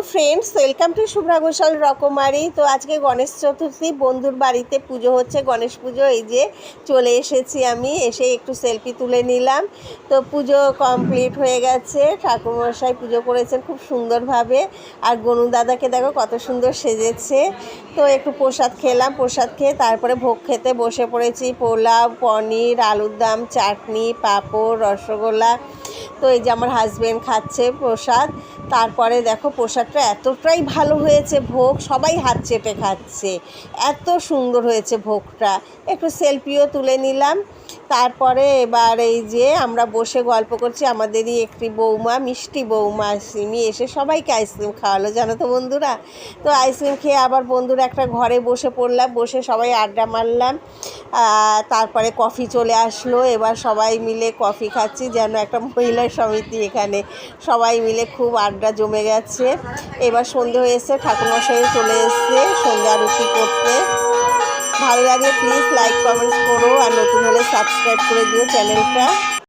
Friends, welcome to Shubhra Ghoshal রকমারি। তো আজকে গণেশ চতুর্থী, বন্ধুর বাড়িতে পুজো হচ্ছে, গণেশ পুজো। এই যে চলে এসেছি, আমি এসে একটু সেলফি তুলে নিলাম। তো পুজো কমপ্লিট হয়ে গেছে, ঠাকুরমশাই পুজো করেছেন খুব সুন্দরভাবে। আর গনু দাদাকে দেখো কত সুন্দর সেজেছে। তো একটু প্রসাদ খেলাম, প্রসাদ খেয়ে তারপরে ভোগ খেতে বসে পড়েছি। পোলাও, পনির, আলুর দম, চাটনি, পাঁপড়, রসগোল্লা। তো এই যে আমার হাজব্যান্ড খাচ্ছে প্রসাদ। তারপরে দেখো প্রসাদটা এতটাই ভালো হয়েছে, ভোগ সবাই হাত চেটে খাচ্ছে, এত সুন্দর হয়েছে ভোগটা। একটু সেলফিও তুলে নিলাম। তারপরে এবার এই যে আমরা বসে গল্প করছি, আমাদেরই একটি বৌমা, মিষ্টি বৌমা সিমি এসে সবাইকে আইসক্রিম খাওয়ালো, জানো তো বন্ধুরা। তো আইসক্রিম খেয়ে আবার বন্ধুরা একটা ঘরে বসে পড়লাম, বসে সবাই আড্ডা মারলাম। তারপরে কফি চলে আসলো, এবার সবাই মিলে কফি খাচ্ছি, যেন একটা মহিলা সমিতি এখানে। সবাই মিলে খুব আড্ডা জমে গেছে। এবার সন্ধে হয়ে এসে, ঠাকুরমশাই চলে এসছে সন্ধ্যা আরতি করতে। ভালো লাগলে প্লিজ লাইক কমেন্টস করো, আর নতুন হলে সাবস্ক্রাইব করে দিও চ্যানেলটা।